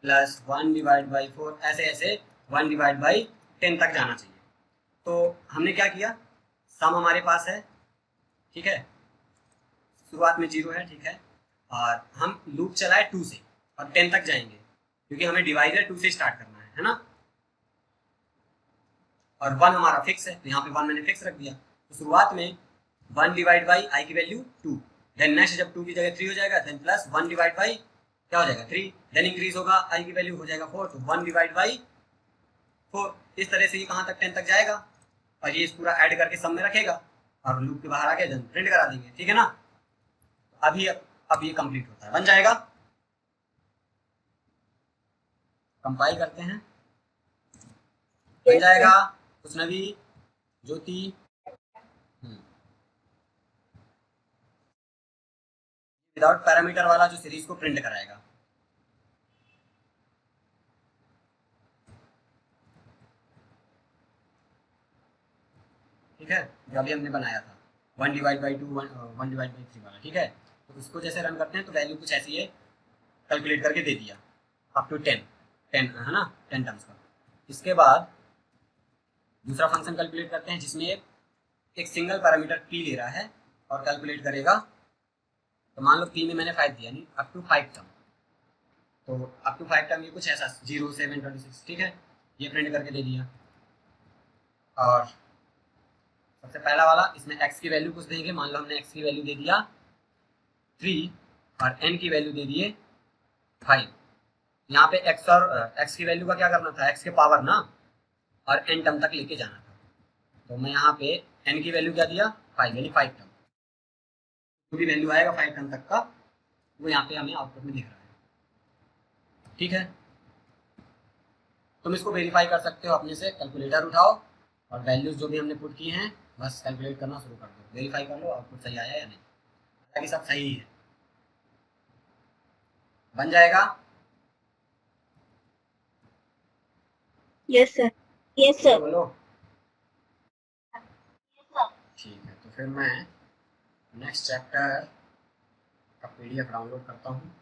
प्लस 1 डिवाइड बाई 4, ऐसे ऐसे 1 डिवाइड बाई 10 तक जाना चाहिए। तो हमने क्या किया, सम हमारे पास है, ठीक है, शुरुआत में 0 है, ठीक है, और हम लूप चलाए 2 से और 10 तक जाएंगे क्योंकि हमें डिवाइडर 2 से स्टार्ट करना है ना। और 1 हमारा फिक्स है तो यहाँ पे 1 मैंने फिक्स रख दिया। तो शुरुआत में 1 डिवाइड बाई आई की वैल्यू 2, देन नेक्स्ट जब 2 की जगह 3 हो जाएगा, देन प्लस 1 डिवाइड बाई क्या हो जाएगा 3, देन इंक्रीज होगा आई की वैल्यू हो जाएगा 4, तो 1 डिवाइड बाई 4। इस तरह से ये कहाँ तक 10 तक जाएगा और ये इस पूरा ऐड करके सब में रखेगा और लूप के बाहर आके देन प्रिंट करा देंगे, ठीक है ना। अभी अब ये कंप्लीट होता है, बन जाएगा। कंपाइल करते हैं, बन जाएगा। कुछ नबी ज्योति विदाउट पैरामीटर वाला जो सीरीज को प्रिंट कराएगा। ठीक है, जो अभी हमने बनाया था 1 डिवाइड बाई 2 1 डिवाइड बाई 3 वाला, ठीक है। तो उसको जैसे रन करते हैं तो वैल्यू कुछ ऐसी है, कैलकुलेट करके दे दिया अप टू 10 है ना, 10 टर्म्स का। इसके बाद दूसरा फंक्शन कैलकुलेट करते हैं जिसमें एक सिंगल पैरामीटर p ले रहा है और कैलकुलेट करेगा। तो मान लो p में मैंने 5 दिया, नहीं अप टू 5 टर्म, तो अप टू 5 टर्म ये कुछ ऐसा 0 7 26, ठीक है, ये प्रिंट करके दे दिया। और सबसे पहला वाला इसमें x की वैल्यू कुछ देंगे, मान लो हमने x की वैल्यू दे दिया 3 और n की वैल्यू दे दिए 5। यहाँ पे x और x की वैल्यू का क्या करना था, x के पावर ना, और n टर्म तक लेके जाना था। तो मैं यहाँ पे n की वैल्यू क्या दिया 5, यानी 5 टर्म, जो भी वैल्यू आएगा 5 टर्म तक का वो यहाँ पे हमें आउटपुट में दिख रहा है, ठीक है। तुम इसको वेरीफाई कर सकते हो अपने से, कैलकुलेटर उठाओ और वैल्यूज जो भी हमने पुट की हैं बस कैलकुलेट करना शुरू कर दो, वेरीफाई कर लो आउटपुट सही आया या नहीं। हालांकि सब सही है, बन जाएगा। Yes sir. Yes sir. बोलो ठीक है। तो फिर मैं नेक्स्ट चैप्टर का पीडीएफ डाउनलोड करता हूँ।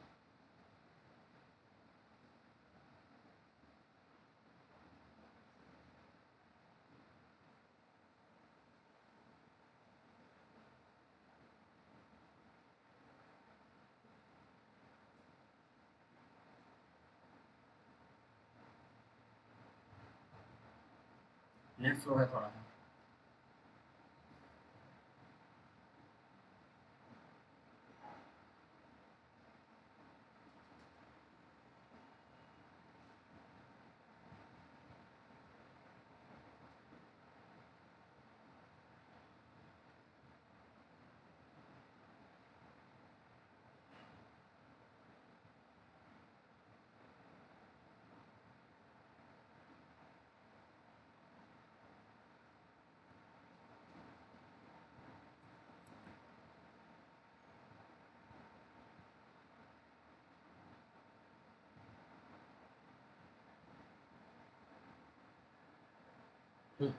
नेट स्लो है थोड़ा सा। तो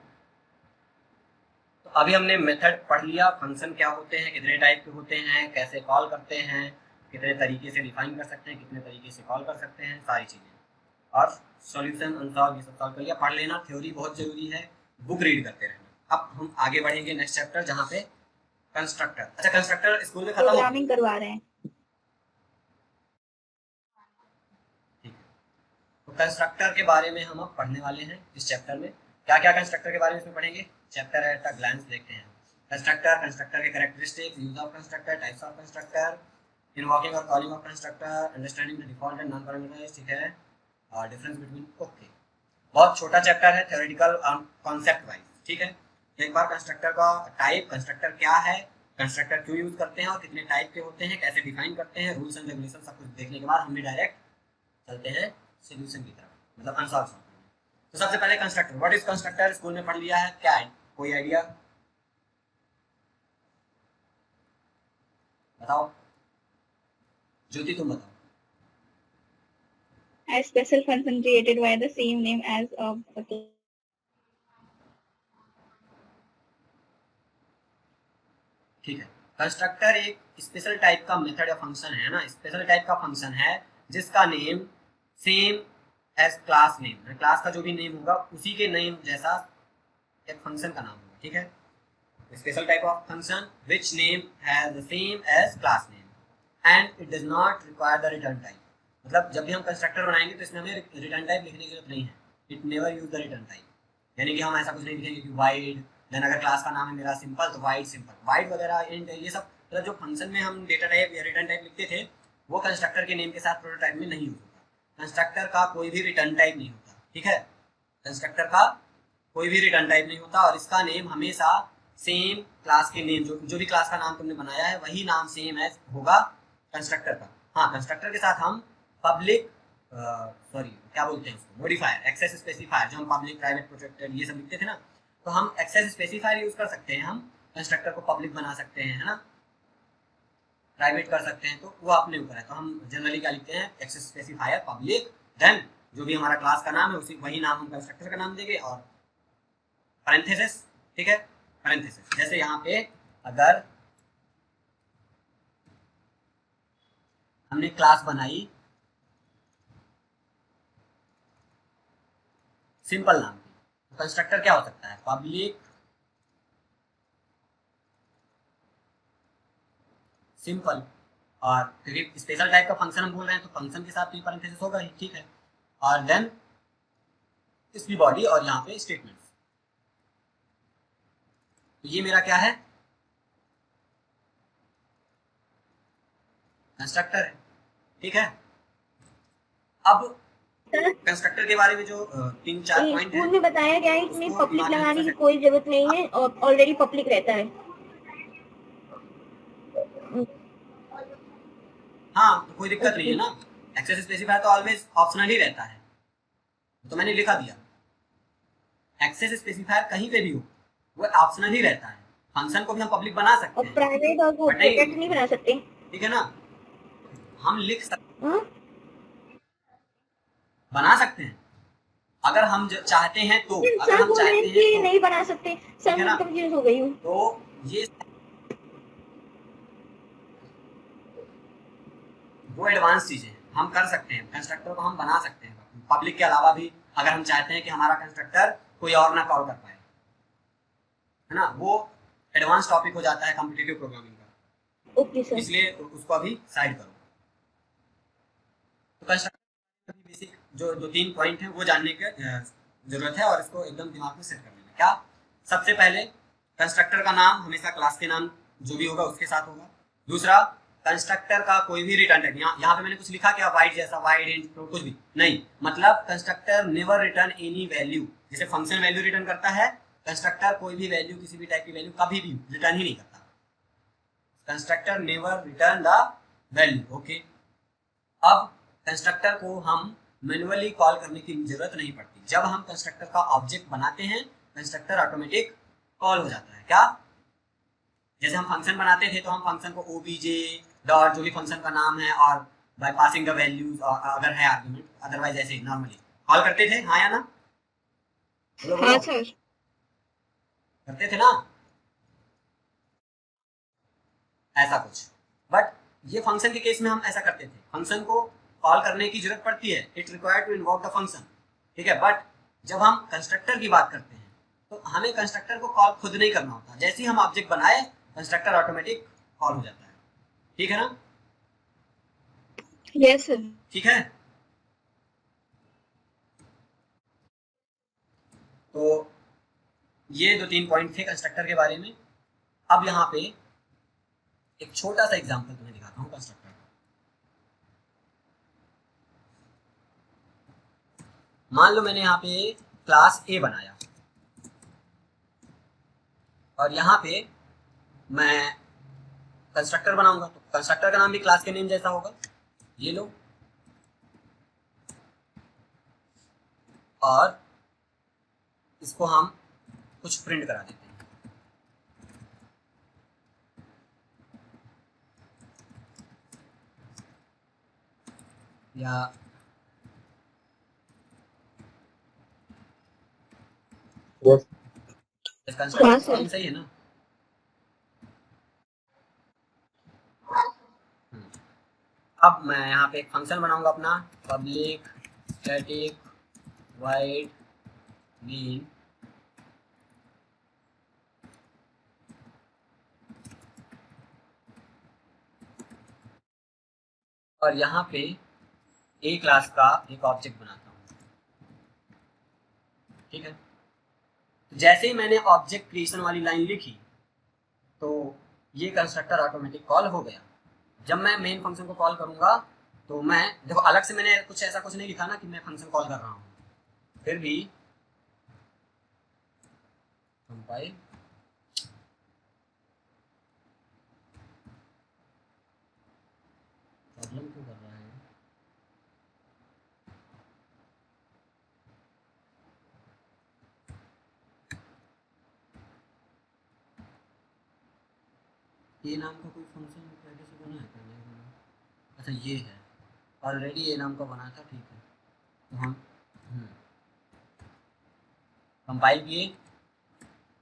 अभी हमने मेथड पढ़ लिया, फंक्शन क्या होते हैं, कितने टाइप के होते हैं, कैसे कॉल करते हैं, कितने तरीके से डिफाइन कर सकते हैं, कितने तरीके से कॉल कर सकते हैं, सारी चीज़ें, और सॉल्यूशन अनसॉल्व ये सब सॉल्व कर लिया। पढ़ लेना, थ्योरी बहुत जरूरी है, बुक रीड करते रहना। अब हम आगे बढ़ेंगे नेक्स्ट चैप्टर जहाँ पे कंस्ट्रक्टर। अच्छा, कंस्ट्रक्टर स्कूल में खत्म हो गया? प्रोग्रामिंग करवा रहे हैं। ठीक है, तो कंस्ट्रक्टर के बारे में हम अब पढ़ने वाले हैं इस चैप्टर में। क्या क्या कंस्ट्रक्टर के बारे में इसमें पढ़ेंगे, चैप्टर एट अ ग्लांस देखते हैं। कंस्ट्रक्टर, कंस्ट्रक्टर के characteristics, use of constructor, types of constructor, invoking और calling of constructor, understanding the default and non parameterized, ठीक है, और डिफरेंस बिटवीन, ओके। बहुत छोटा चैप्टर है, थ्योरेटिकल कॉन्सेप्ट वाइज, ठीक है। एक बार कंस्ट्रक्टर का टाइप, कंस्ट्रक्टर क्या है, कंस्ट्रक्टर क्यों यूज करते हैं और कितने टाइप के होते हैं, कैसे डिफाइन करते हैं, रूल्स एंड रेगुलेशन, सब कुछ देखने के बाद हम भी डायरेक्ट चलते हैं सॉल्यूशन की तरफ, मतलब अनसॉल्व सॉल्व। तो सबसे पहले constructor, what is constructor, school में पढ़ लिया है, क्या है, कोई आइडिया बताओ, ज्योति तुम बताओ। A special function created by the same name as a ठीक है, कंस्ट्रक्टर एक स्पेशल टाइप का मेथड या फंक्शन है ना, स्पेशल टाइप का फंक्शन है जिसका name same as class name है, क्लास का जो भी नेम होगा उसी के नेम जैसा एक फंक्शन का नाम होगा, ठीक है। Special type of function which name has the same as class name and it does not require the return type. मतलब जब भी हम कंस्ट्रक्टर बनाएंगे तो इसमें हमें रिटर्न टाइप लिखने की जरूरत नहीं है, it never use the return type. यानी कि हम ऐसा कुछ नहीं लिखेंगे कि वाइड, देन अगर क्लास का नाम है मेरा सिंपल तो वाइड सिंपल, वाइड वगैरह इंट, ये सब मतलब जो फंक्शन में हम डेटा टाइप या रिटर्न टाइप लिखते थे वो कंस्ट्रक्टर के नेम के साथ प्रोटोटाइप में नहीं होता। कंस्ट्रक्टर का कोई भी रिटर्न टाइप नहीं होता, ठीक है, कंस्ट्रक्टर का कोई भी रिटर्न टाइप नहीं होता और इसका नेम हमेशा सेम क्लास के नेम, जो भी क्लास का नाम तुमने बनाया है वही नाम सेम एज होगा कंस्ट्रक्टर का। हाँ, कंस्ट्रक्टर के साथ हम पब्लिक सॉरी क्या बोलते हैं उसको, मॉडिफायर, एक्सेस स्पेसिफायर, जो हम पब्लिक प्राइवेट प्रोटेक्टेड ये सब लिखते थे ना, तो हम एक्सेस स्पेसिफायर यूज कर सकते हैं, हम कंस्ट्रक्टर को पब्लिक बना सकते हैं, है ना, प्राइवेट कर सकते हैं, तो वो अपने ऊपर है। तो हम जनरली क्या लिखते हैं, एक्सेस स्पेसिफायर पब्लिक, देन जो भी हमारा क्लास का नाम है उसी वही नाम हम कंस्ट्रक्टर का नाम देंगे और पैरेंथेसिस, ठीक है, पैरेंथेसिस। जैसे यहाँ पे अगर हमने क्लास बनाई सिंपल नाम की, तो कंस्ट्रक्टर क्या हो सकता है, पब्लिक सिंपल, और क्योंकि स्पेशल टाइप का फंक्शन हम बोल रहे हैं तो फंक्शन के साथ तो पैरेंथेसिस होगा ही, ठीक है, और देन इसकी बॉडी और यहाँ पे स्टेटमेंट्स। तो ये मेरा क्या है, कंस्ट्रक्टर है, ठीक है। अब कंस्ट्रक्टर के बारे में जो 3-4 पॉइंट स्कूल में बताया गया है इसमें पब्लिक लगाने की कोई जरूरत नहीं है और ऑलरेडी पब्लिक रहता है। हाँ, तो कोई दिक्कत नहीं है ना, एक्सेस स्पेसिफायर तो ऑलवेज ऑप्शनल ही रहता है, तो मैंने लिखा दिया एक्सेस स्पेसिफायर कहीं पे भी हो वो ऑप्शनल ही रहता है, फंक्शन को भी हम पब्लिक बना सकते और हैं, प्राइवेट और प्रोटेक्ट नहीं बना सकते, ठीक है ना, हम लिख सकते, हाँ? बना सकते हैं अगर हम चाहते हैं तो, अगर सर हम बोल रहे चाहते हैं कि हैं तो, नहीं बना सकते, सर ठीक है ना? मैं कंफ्यूज हो गई हूँ। तो ये वो एडवांस चीजें हैं, हम कर सकते हैं, कंस्ट्रक्टर को हम बना सकते हैं पब्लिक के अलावा भी, अगर हम चाहते हैं कि हमारा कंस्ट्रक्टर कोई और ना कॉल कर पाए, है ना, वो एडवांस टॉपिक हो जाता है कॉम्पिटिटिव प्रोग्रामिंग का, ओके सर, इसलिए उसको अभी साइड करो। तो कंस्ट्रक्टर बेसिक जो 2-3 पॉइंट हैं वो जानने की जरूरत है और इसको एकदम दिमाग में सेट कर लेना। क्या, सबसे पहले कंस्ट्रक्टर का नाम हमेशा क्लास के नाम जो भी होगा उसके साथ होगा। दूसरा, कंस्ट्रक्टर का कोई भी रिटर्न टाइप, यहाँ पे मैंने कुछ लिखा क्या, वाइड जैसा, वाइड इंट कुछ भी नहीं, मतलब constructor never return any value, जैसे फंक्शन वैल्यू रिटर्न करता है, कंस्ट्रक्टर कोई भी वैल्यू, किसी भी टाइप की वैल्यू कभी भी रिटर्न ही नहीं करता, constructor never return the value, okay. अब कंस्ट्रक्टर को हम मैन्युअली कॉल करने की जरूरत नहीं पड़ती, जब हम कंस्ट्रक्टर का ऑब्जेक्ट बनाते हैं कंस्ट्रक्टर ऑटोमेटिक कॉल हो जाता है। क्या, जैसे हम फंक्शन बनाते थे तो हम फंक्शन को ओबीजे डॉट जो भी फंक्शन का नाम है और बाय पासिंग द वैल्यूज अगर है आर्गुमेंट, अदरवाइज ऐसे नॉर्मली कॉल करते थे, हाँ या ना, हाँ सर, करते थे ना ऐसा कुछ। बट ये फंक्शन के केस में हम ऐसा करते थे, फंक्शन को कॉल करने की जरूरत पड़ती है, it require to invoke the function, ठीक है। बट जब हम कंस्ट्रक्टर की बात करते हैं तो हमें कंस्ट्रक्टर को कॉल खुद नहीं करना होता, जैसे ही हम ऑब्जेक्ट बनाए कंस्ट्रक्टर ऑटोमेटिक कॉल हो जाता है, ठीक है ना। Yes sir. ठीक है, तो ये 2-3 पॉइंट थे कंस्ट्रक्टर के बारे में। अब यहाँ पे एक छोटा सा एग्जांपल तुम्हें दिखाता हूँ कंस्ट्रक्टर। मान लो मैंने यहाँ पे क्लास ए बनाया और यहाँ पे मैं कंस्ट्रक्टर बनाऊंगा, तो कंस्ट्रक्टर का नाम भी क्लास के नेम जैसा होगा, ये लो। और इसको हम कुछ प्रिंट करा देते हैं, या यस कंस्ट्रक्टर का नाम सही है ना। अब मैं यहाँ पे एक फंक्शन बनाऊंगा अपना, पब्लिक स्टैटिक वाइड मीन, और यहाँ पे ए क्लास का एक ऑब्जेक्ट बनाता हूँ, ठीक है। तो जैसे ही मैंने ऑब्जेक्ट क्रिएशन वाली लाइन लिखी तो ये कंस्ट्रक्टर ऑटोमेटिक कॉल हो गया। जब मैं मेन फंक्शन को कॉल करूंगा तो मैं देखो अलग से मैंने कुछ ऐसा कुछ नहीं लिखा ना कि मैं फंक्शन कॉल कर रहा हूँ, फिर भी कंपाइल प्रॉब्लम क्यों कर रहा है। ये नाम का कोई फंक्शन पहले से बना है क्या, नहीं बना। अच्छा ये है, ऑलरेडी ये नाम का बना था, ठीक है। तो हम कंपाइल किए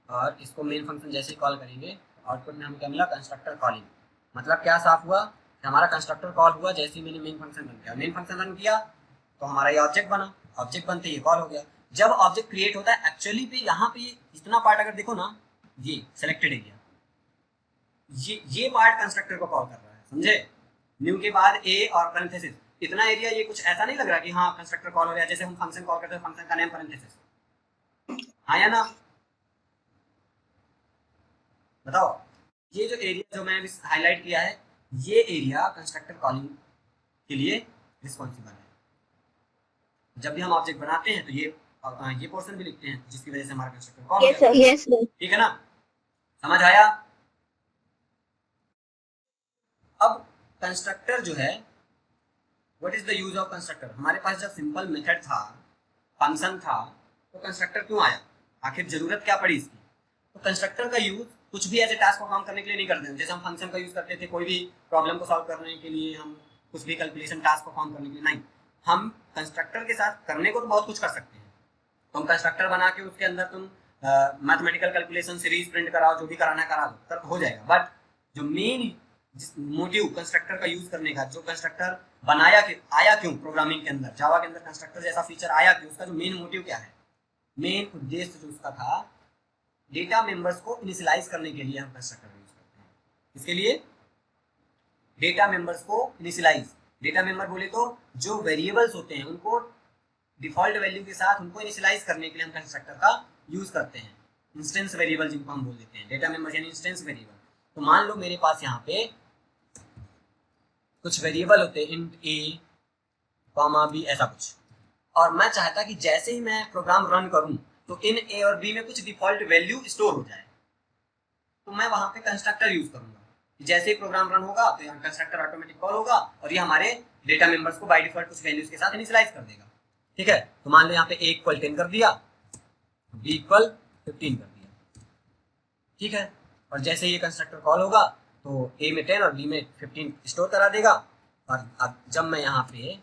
और इसको मेन फंक्शन जैसे ही कॉल करेंगे आउटपुट में हमें क्या मिला, कंस्ट्रक्टर कॉलिंग। मतलब क्या साफ हुआ कि हमारा कंस्ट्रक्टर कॉल हुआ जैसे ही मैंने मेन फंक्शन रन किया। मेन फंक्शन रन किया तो हमारा ये ऑब्जेक्ट बना, ऑब्जेक्ट बनते ये कॉल हो गया। जब ऑब्जेक्ट क्रिएट होता है एक्चुअली पे यहाँ पे इतना पार्ट अगर देखो ना, ये सेलेक्टेड एरिया, ये पार्ट कंस्ट्रक्टर को कॉल कर रहा है, समझे। न्यू के बाद ए और पैरेंथेसिस, इतना एरिया ये कुछ ऐसा नहीं लग रहा कि हाँ कंस्ट्रक्टर कॉल हो रहा है, जैसे हम फंक्शन कॉल करते हैं फंक्शन का नेम पैरेंथेसिस, हाँ या ना। बताओ, ये जो एरिया जो मैंने हाईलाइट किया है ये एरिया कंस्ट्रक्टर कॉलिंग के लिए रिस्पॉन्सिबल है। जब भी हम ऑब्जेक्ट बनाते हैं तो ये पोर्शन भी लिखते हैं जिसकी वजह से हमारा कंस्ट्रक्टर कॉल होता है। Yes sir. ठीक है ना, समझ आया। अब कंस्ट्रक्टर जो है, what is the use of constructor. हमारे पास जब सिंपल मेथड था, फंक्शन था, तो कंस्ट्रक्टर क्यों आया, आखिर जरूरत क्या पड़ी इसकी। तो कंस्ट्रक्टर का यूज कुछ भी ऐसे टास्क को काम करने के लिए नहीं करते हैं, जैसे हम फंक्शन का यूज करते थे कोई भी प्रॉब्लम को सॉल्व करने के लिए, हम कुछ भी कैलकुलेशन टास्क को काम करने के लिए नहीं। हम कंस्ट्रक्टर के साथ करने को तो बहुत कुछ कर सकते हैं। तुम कंस्ट्रक्टर बना के उसके अंदर तुम मैथमेटिकल कैलकुलेशन सीरीज प्रिंट कराओ, जो भी कराना है करा दो, तब हो जाएगा। बट जो मेन मोटिव कंस्ट्रक्टर का यूज करने का, जो कंस्ट्रक्टर बनाया कि आया क्यों प्रोग्रामिंग के अंदर, जावा के अंदर कंस्ट्रक्टर जैसा फीचर आया क्यों, उसका जो मेन मोटिव क्या है, मेन उद्देश्य जो उसका था, डेटा मेंबर्स को इनिशियलाइज करने के लिए हम कंस्ट्रक्टर यूज करते हैं। इसके लिए डेटा मेंबर्स को इनिशियलाइज, डेटा मेंबर बोले तो जो वेरिएबल्स होते हैं उनको डिफॉल्ट वैल्यू के साथ उनको इनिशियलाइज करने के लिए हम कंस्ट्रक्टर का यूज करते हैं। इंस्टेंस वेरिएबल जिनको हम बोल देते हैं, डेटा मेंबर यानी इंस्टेंस वेरिएबल। तो मान लो मेरे पास यहाँ पे कुछ वेरिएबल होते हैं, इंट ए कॉमा बी ऐसा कुछ, और मैं चाहता कि जैसे ही मैं प्रोग्राम रन करूं तो इन ए और बी में कुछ डिफॉल्ट वैल्यू स्टोर हो जाए, तो मैं वहां पे कंस्ट्रक्टर यूज करूंगा। जैसे ही प्रोग्राम रन होगा तो यहाँ कंस्ट्रक्टर ऑटोमेटिक कॉल होगा और ये हमारे डेटा मेंबर्स को बाय डिफॉल्ट कुछ वैल्यूज के साथ इनिशियलाइज कर देगा। ठीक है, तो मान लो यहाँ पे ए इक्वल 10 कर दिया, बी इक्वल 15 कर दिया, ठीक है। और जैसे ये कंस्ट्रक्टर कॉल होगा तो ए में 10 और बी में 15 स्टोर करा देगा। और अब जब मैं यहाँ पे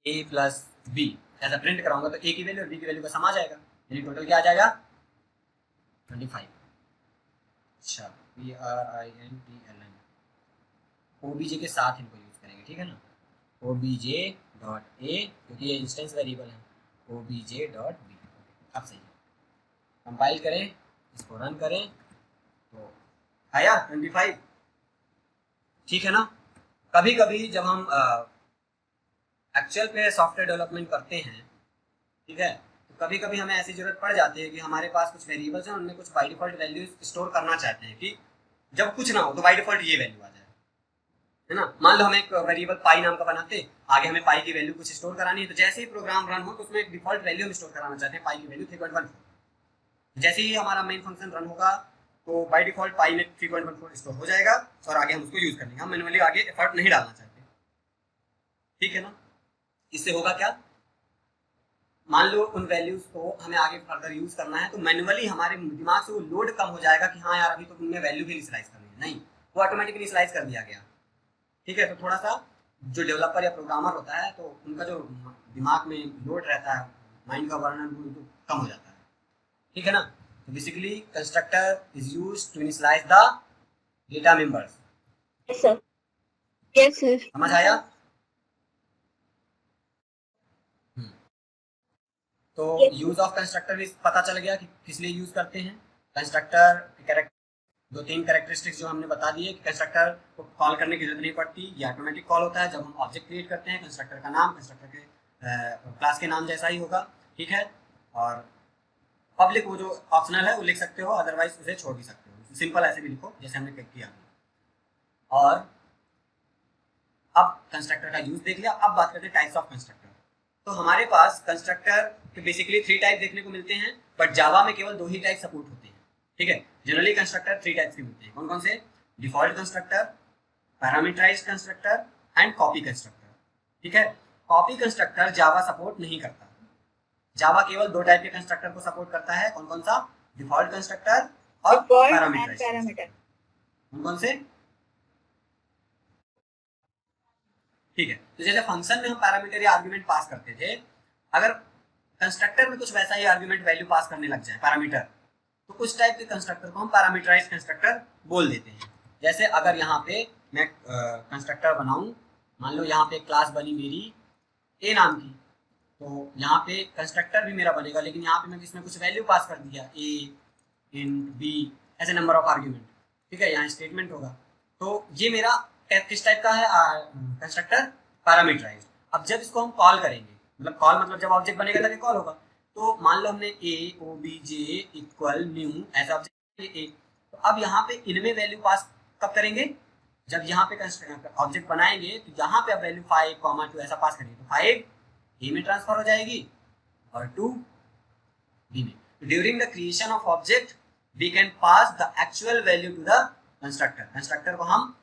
ए प्लस बी ऐसा प्रिंट कराऊंगा तो ए की वैल्यू और बी की वैल्यू का सम आ जाएगा, यानी टोटल क्या आ जाएगा 25। अच्छा PRINTLN OBJ के साथ इनको यूज करेंगे, ठीक है ना, OBJ.A क्योंकि ये इंस्टेंस वेरिएबल है, OBJ.B। अब सही है, कंपाइल करें, इसको रन करें तो आया 25, ठीक है ना। कभी कभी जब हम एक्चुअल पे सॉफ्टवेयर डेवलपमेंट करते हैं, ठीक है, तो कभी कभी हमें ऐसी जरूरत पड़ जाती है कि हमारे पास कुछ वेरिएबल्स हैं, उनमें कुछ बाय डिफॉल्ट वैल्यूज स्टोर करना चाहते हैं कि जब कुछ ना हो तो बाय डिफॉल्ट ये वैल्यू आ जाए, है ना। मान लो हम एक वेरिएबल पाई नाम का बनाते, आगे हमें पाई की वैल्यू कुछ स्टोर करानी है, तो जैसे ही प्रोग्राम रन हो तो उसमें एक डिफॉल्ट वैल्यू हम स्टोर कराना चाहते हैं, पाई की वैल्यू 3.14। जैसे ही हमारा मेन फंक्शन रन होगा तो बाय डिफॉल्ट पाई में 3.14 स्टोर हो जाएगा और आगे हम उसको यूज कर लेंगे, हम मैनुअली आगे एफर्ट नहीं डालना चाहते, ठीक है ना। इससे होगा क्या, मान लो उन वैल्यूज को हमें आगे फर्दर यूज करना है तो मैनुअली हमारे दिमाग से वो लोड कम हो जाएगा कि हाँ यार अभी तो उनमें वैल्यू भी इनिशियलाइज करनी है, नहीं, वो ऑटोमेटिकली इनिशियलाइज कर दिया गया, ठीक है। तो थोड़ा सा जो डेवलपर या प्रोग्रामर होता है तो उनका जो दिमाग में लोड रहता है, माइंड का वर्णन वो तो कम हो जाता है, ठीक है ना। तो basically constructor is used to initialize the data members. Yes, sir. Yes, sir. समझ आया? तो Yes. यूज ऑफ कंस्ट्रक्टर भी पता चल गया कि किस लिए यूज करते हैं। कंस्ट्रक्टर दो तीन कैरेक्टरिस्टिक्स जो हमने बता दिए कि कंस्ट्रक्टर को कॉल करने की जरूरत नहीं पड़ती, ये ऑटोमेटिक कॉल होता है जब हम ऑब्जेक्ट क्रिएट करते हैं। कंस्ट्रक्टर का नाम कंस्ट्रक्टर के क्लास के नाम जैसा ही होगा, ठीक है। और पब्लिक वो जो ऑप्शनल है वो लिख सकते हो, अदरवाइज उसे छोड़ भी सकते हो, सिंपल ऐसे भी लिखो जैसे हमने किया। और अब कंस्ट्रक्टर का यूज देख लिया, अब बात करते हैं टाइप्स ऑफ कंस्ट्रक्टर। तो हमारे पास कंस्ट्रक्टर के बेसिकली 3 टाइप देखने को मिलते हैं, बट जावा में केवल 2 ही टाइप सपोर्ट होते हैं, ठीक है। जनरली कंस्ट्रक्टर 3 टाइप्स के मिलते हैं, कौन कौन से, default constructor, parameterized constructor and copy constructor, ठीक है। कॉपी कंस्ट्रक्टर जावा सपोर्ट नहीं करता, जावा केवल 2 टाइप के कंस्ट्रक्टर को सपोर्ट करता है, कौन कौन सा, डिफॉल्ट कंस्ट्रक्टर और पैरामीटराइज्ड। पैरामीटर। कौन कौन से, ठीक है। तो जैसे फंक्शन में हम पैरामीटर या आर्गुमेंट पास करते थे, अगर कंस्ट्रक्टर में कुछ वैसा ही आर्गुमेंट वैल्यू पास करने लग जाए पैरामीटर, तो कुछ टाइप के कंस्ट्रक्टर को हम पैरामीटराइज्ड कंस्ट्रक्टर बोल देते हैं। जैसे अगर यहाँ पे मैं कंस्ट्रक्टर बनाऊं, मान लो यहाँ पे क्लास बनी मेरी ए नाम की, तो यहाँ पे कंस्ट्रक्टर भी मेरा बनेगा, लेकिन यहाँ पे मैं इसमें कुछ वैल्यू पास कर दिया, ए इंट बी ऐसे नंबर ऑफ आर्ग्यूमेंट, ठीक है, यहाँ स्टेटमेंट होगा। तो ये मेरा किस टाइप का है कंस्ट्रक्टर, पैरामीटराइज्ड। अब जब इसको हम कॉल करेंगे, मतलब कॉल मतलब जब ऑब्जेक्ट बनेगा तभी कॉल होगा, तो मान लो हमने ए OBJ इक्वल न्यू ऐसा ऑब्जेक्ट ए, तो अब यहाँ पे इनमें वैल्यू पास कब करेंगे, जब यहाँ पे ऑब्जेक्ट बनाएंगे तो यहाँ पे अब वैल्यू 5, 2 ऐसा पास करेंगे, तो 5 ए में ट्रांसफर हो जाएगी और 2 बी में। During the creation of object we can pass the actual value to the constructor. Constructor को हम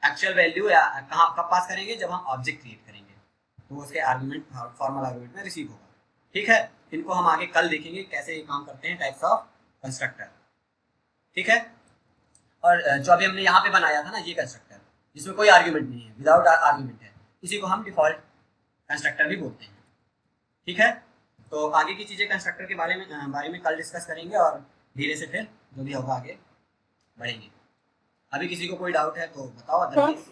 एक्चुअल वैल्यू या कहाँ कब पास करेंगे, जब हम ऑब्जेक्ट क्रिएट करेंगे, तो उसके आर्गुमेंट फॉर्मल आर्गुमेंट में रिसीव होगा, ठीक है। इनको हम आगे कल देखेंगे कैसे ये काम करते हैं, टाइप्स ऑफ कंस्ट्रक्टर, ठीक है। और जो अभी हमने यहाँ पे बनाया था ना ये कंस्ट्रक्टर, जिसमें कोई आर्गुमेंट नहीं है, विदाउट आर्गुमेंट है, इसी को हम डिफॉल्ट कंस्ट्रक्टर भी बोलते हैं, ठीक है। तो आगे की चीज़ें कंस्ट्रक्टर के बारे में कल डिस्कस करेंगे और धीरे से फिर जो भी होगा आगे बढ़ेंगे। अभी किसी को कोई डाउट है तो बताओ, अदरवाइज